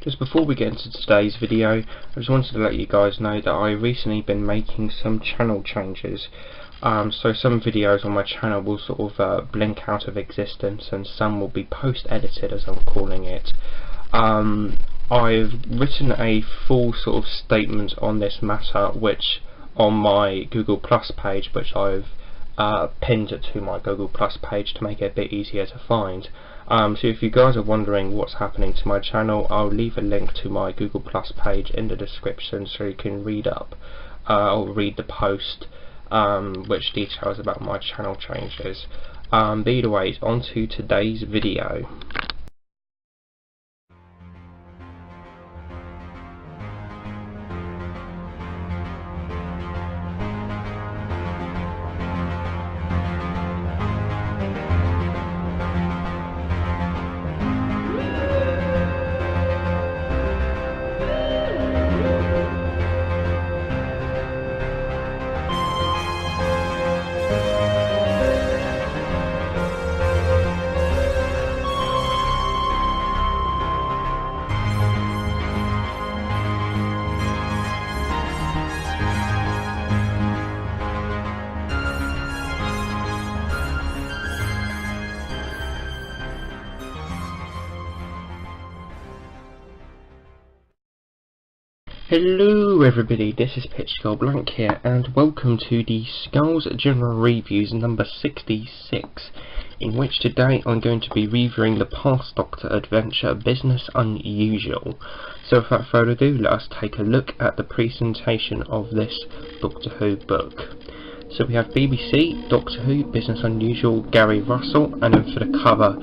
Just before we get into today's video, I just wanted to let you guys know that I've recently been making some channel changes. So some videos on my channel will sort of blink out of existence, and some will be post-edited, as I'm calling it. I've written a full sort of statement on this matter, which on my Google Plus page, which I've pinned it to my Google Plus page to make it a bit easier to find. So if you guys are wondering what's happening to my channel, I'll leave a link to my Google Plus page in the description so you can read up or read the post which details about my channel changes. But either way, on to today's video. Hello everybody, this is PitchGoldBlank here, and welcome to the Skulls General Reviews number 66, in which today I'm going to be reviewing the Past Doctor adventure Business Unusual. So without further ado, let us take a look at the presentation of this Doctor Who book. So we have BBC, Doctor Who, Business Unusual, Gary Russell, and then for the cover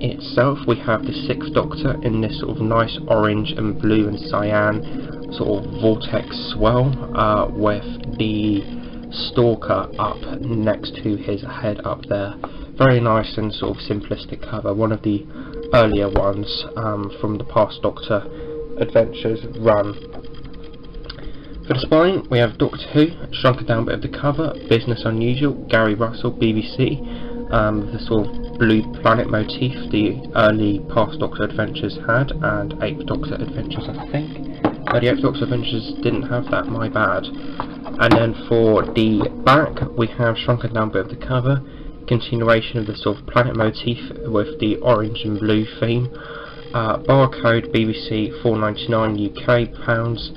itself we have the Sixth Doctor in this sort of nice orange and blue and cyan sort of vortex swell with the Stalker up next to his head up there. Very nice and sort of simplistic cover, one of the earlier ones from the Past Doctor Adventures run. For the spine we have Doctor Who, shrunken down bit of the cover, Business Unusual, Gary Russell, BBC, the sort of blue planet motif the early Past Doctor Adventures had, and Eighth Doctor Adventures I think. The Eighth Doctor Adventures didn't have that, my bad. And then for the back we have shrunken down bit of the cover, continuation of the sort of planet motif with the orange and blue theme, barcode BBC £4.99 UK pounds,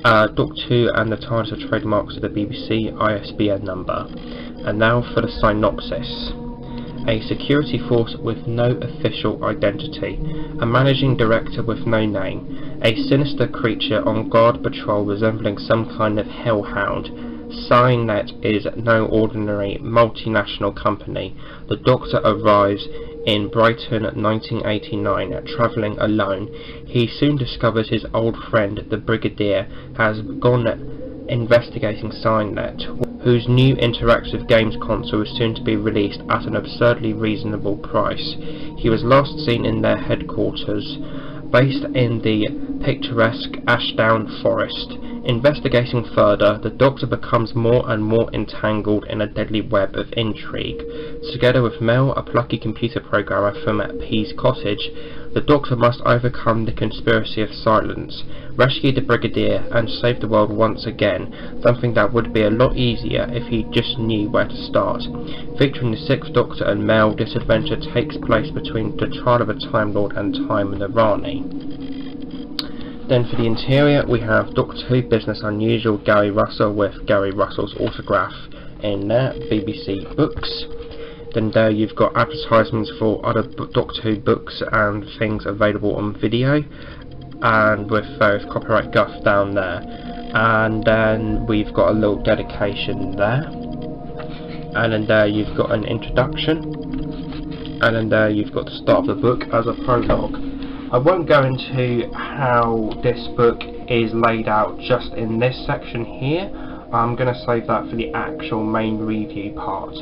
Doctor Who and the titles of trademarks of the BBC ISBN number. And now for the synopsis. A security force with no official identity, a managing director with no name, a sinister creature on guard patrol resembling some kind of hellhound. Signet is no ordinary multinational company. The Doctor arrives in Brighton 1989, travelling alone. He soon discovers his old friend, the Brigadier, has gone investigating Signet, whose new interactive games console is soon to be released at an absurdly reasonable price. He was last seen in their headquarters, based in the picturesque Ashdown Forest. Investigating further, the Doctor becomes more and more entangled in a deadly web of intrigue. Together with Mel, a plucky computer programmer from Pease Cottage, the Doctor must overcome the conspiracy of silence, rescue the Brigadier, and save the world once again, something that would be a lot easier if he just knew where to start. Featuring the Sixth Doctor and Mel, this adventure takes place between the trial of a Time Lord and Time and the Rani. Then for the interior we have Doctor Who, Business Unusual, Gary Russell with Gary Russell's autograph in there, BBC books. Then there you've got advertisements for other Doctor Who books and things available on video, and with various copyright guff down there. And then we've got a little dedication there, and then there you've got an introduction, and then there you've got the start of the book as a prologue. I won't go into how this book is laid out just in this section here. I'm going to save that for the actual main review part.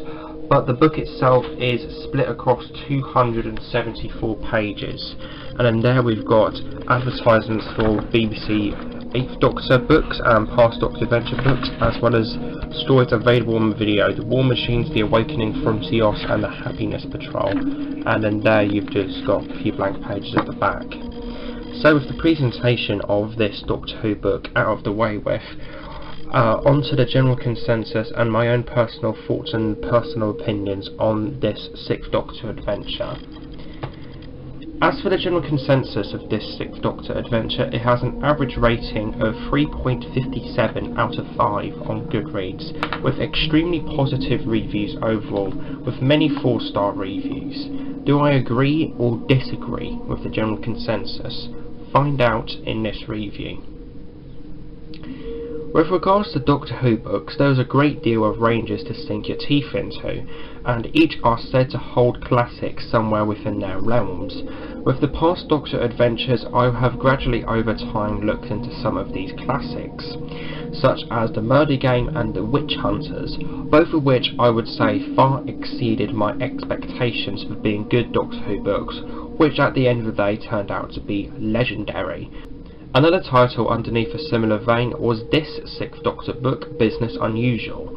But the book itself is split across 274 pages. And then there we've got advertisements for BBC 8th Doctor books and Past Doctor Adventure books, as well as stories available on video, The War Machines, The Awakening from Theos, and The Happiness Patrol. And then there you've just got a few blank pages at the back. So with the presentation of this Doctor Who book out of the way with, onto the general consensus and my own personal thoughts and personal opinions on this Sixth Doctor adventure. As for the general consensus of this Sixth Doctor adventure, it has an average rating of 3.57 out of 5 on Goodreads, with extremely positive reviews overall, with many 4-star reviews. Do I agree or disagree with the general consensus? Find out in this review. With regards to Doctor Who books, there is a great deal of ranges to sink your teeth into, and each are said to hold classics somewhere within their realms. With the past Doctor adventures, I have gradually over time looked into some of these classics, such as The Murder Game and The Witch Hunters, both of which I would say far exceeded my expectations for being good Doctor Who books, which at the end of the day turned out to be legendary. Another title underneath a similar vein was this Sixth Doctor book, Business Unusual.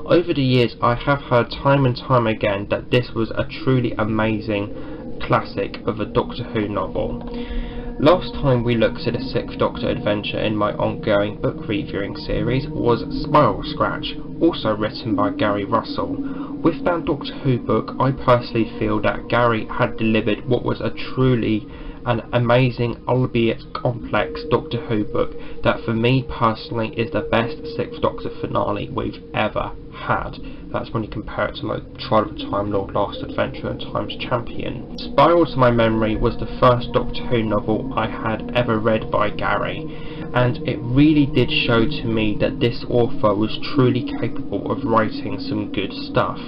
Over the years I have heard time and time again that this was a truly amazing classic of a Doctor Who novel. Last time we looked at a Sixth Doctor adventure in my ongoing book reviewing series was Spiral Scratch, also written by Gary Russell. With that Doctor Who book, I personally feel that Gary had delivered what was a truly an amazing, albeit complex, Doctor Who book that for me personally is the best Sixth Doctor finale we've ever had. That's when you compare it to my Trial of the Time Lord, Last Adventure and Time's Champion. Spiral, to my memory, was the first Doctor Who novel I had ever read by Gary, and it really did show to me that this author was truly capable of writing some good stuff.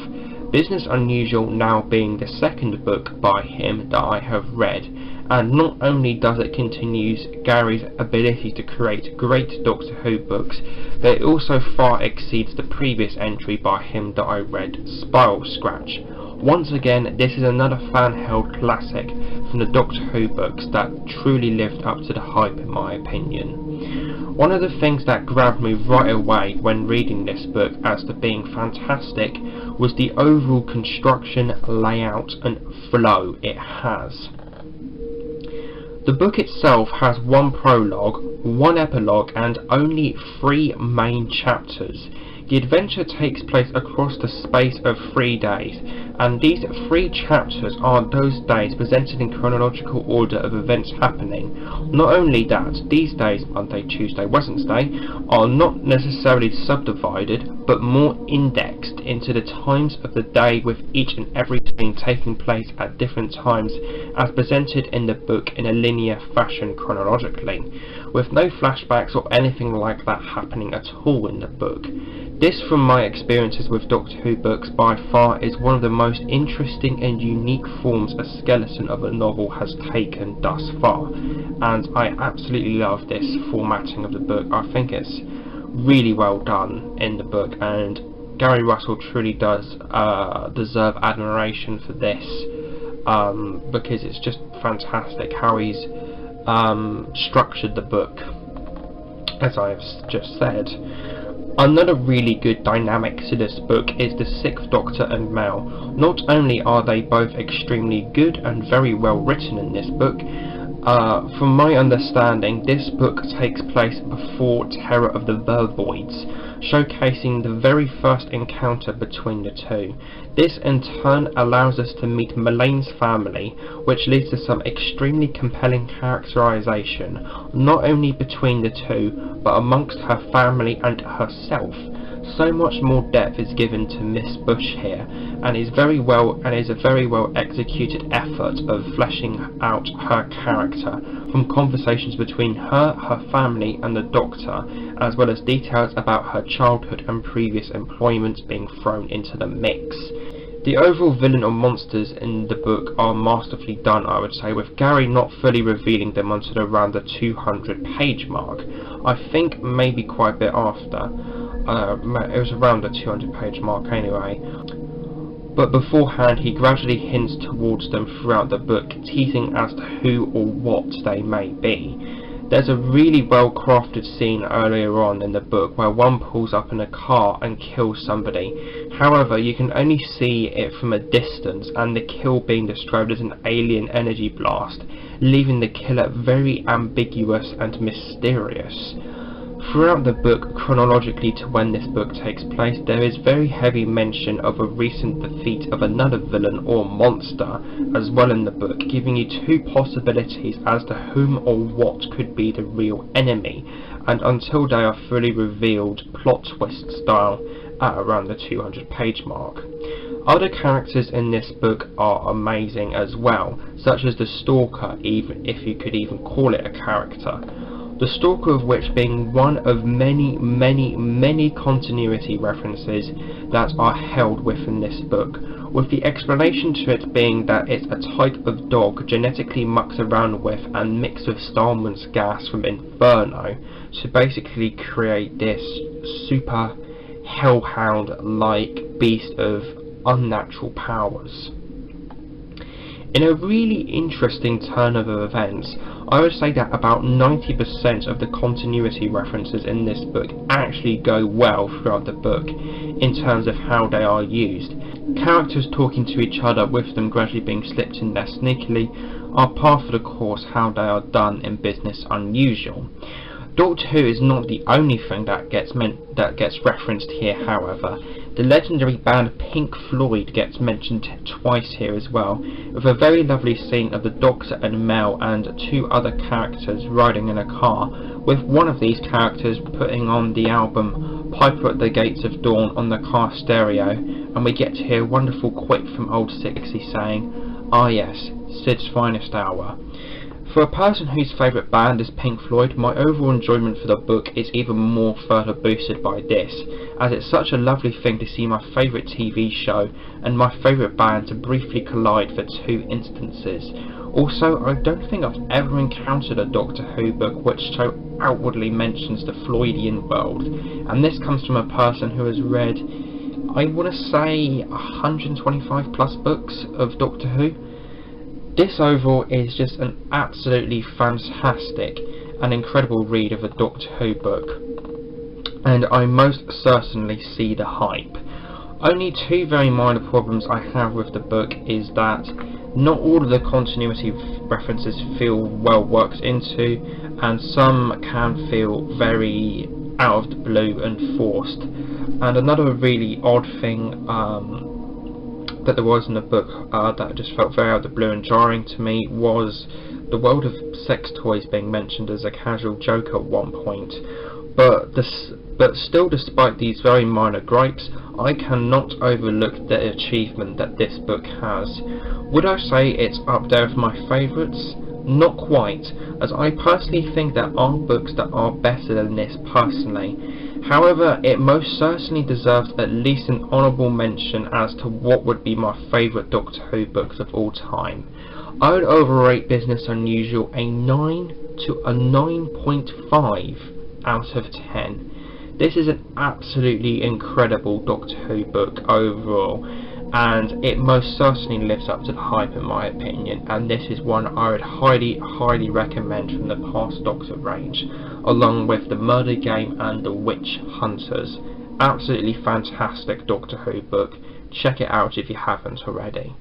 Business Unusual now being the second book by him that I have read, and not only does it continue Gary's ability to create great Doctor Who books, but it also far exceeds the previous entry by him that I read, Spiral Scratch. Once again, this is another fan-held classic from the Doctor Who books that truly lived up to the hype in my opinion. One of the things that grabbed me right away when reading this book as to being fantastic was the overall construction, layout and flow it has. The book itself has one prologue, one epilogue and only 3 main chapters. The adventure takes place across the space of 3 days, and these 3 chapters are those days presented in chronological order of events happening. Not only that, these days, Monday, Tuesday, Wednesday, are not necessarily subdivided, but more indexed into the times of the day, with each and every scene taking place at different times as presented in the book in a linear fashion chronologically, with no flashbacks or anything like that happening at all in the book. This, from my experiences with Doctor Who books, by far is one of the most interesting and unique forms a skeleton of a novel has taken thus far, and I absolutely love this formatting of the book. I think it's really well done in the book, and Gary Russell truly does deserve admiration for this, because it's just fantastic how he's structured the book, as I've just said. Another really good dynamic to this book is the Sixth Doctor and Mel. Not only are they both extremely good and very well written in this book, from my understanding this book takes place before Terror of the Vervoids, showcasing the very first encounter between the two. This in turn allows us to meet Melane's family, which leads to some extremely compelling characterization, not only between the two, but amongst her family and herself. So much more depth is given to Miss Bush here, and is a very well executed effort of fleshing out her character, from conversations between her family and the Doctor, as well as details about her childhood and previous employment being thrown into the mix. The overall villain or monsters in the book are masterfully done, I would say, with Gary not fully revealing them until around the 200-page mark. I think maybe quite a bit after. It was around the 200-page mark anyway. But beforehand he gradually hints towards them throughout the book, teasing as to who or what they may be. There's a really well crafted scene earlier on in the book where one pulls up in a car and kills somebody. However, you can only see it from a distance, and the kill being described as an alien energy blast, leaving the killer very ambiguous and mysterious. Throughout the book, chronologically to when this book takes place, there is very heavy mention of a recent defeat of another villain or monster as well in the book, giving you two possibilities as to whom or what could be the real enemy, and until they are fully revealed, plot twist style, at around the 200-page mark. Other characters in this book are amazing as well, such as the Stalker, even if you could even call it a character. The Stalker of which being one of many continuity references that are held within this book, with the explanation to it being that it's a type of dog genetically mucked around with and mixed with Stallman's gas from Inferno to basically create this super hellhound-like beast of unnatural powers. In a really interesting turn of events, I would say that about 90% of the continuity references in this book actually go well throughout the book in terms of how they are used. Characters talking to each other with them gradually being slipped in there sneakily are par for the course how they are done in Business Unusual. Doctor Who is not the only thing that gets referenced here, however. The legendary band Pink Floyd gets mentioned twice here as well, with a very lovely scene of the Doctor and Mel and two other characters riding in a car, with one of these characters putting on the album Piper at the Gates of Dawn on the car stereo, and we get to hear a wonderful quip from Old Sixy saying, "Ah yes, Sid's finest hour." For a person whose favourite band is Pink Floyd, my overall enjoyment for the book is even more further boosted by this, as it's such a lovely thing to see my favourite TV show and my favourite band to briefly collide for two instances. Also, I don't think I've ever encountered a Doctor Who book which so outwardly mentions the Floydian world, and this comes from a person who has read, I want to say, 125 plus books of Doctor Who. This overall is just an absolutely fantastic and incredible read of a Doctor Who book, and I most certainly see the hype. Only two very minor problems I have with the book is that not all of the continuity references feel well worked into, and some can feel very out of the blue and forced. And another really odd thing that there was in the book that just felt very out of the blue and jarring to me was the world of sex toys being mentioned as a casual joke at one point. But still, despite these very minor gripes, I cannot overlook the achievement that this book has. Would I say it's up there with my favourites? Not quite, as I personally think there are books that are better than this personally. However, it most certainly deserves at least an honourable mention as to what would be my favourite Doctor Who books of all time. I would overrate Business Unusual a 9 to a 9.5 out of 10. This is an absolutely incredible Doctor Who book overall, and it most certainly lives up to the hype in my opinion, and this is one I would highly recommend from the past Doctor range, along with the Murder Game and the Witch Hunters. Absolutely fantastic Doctor Who book. Check it out if you haven't already.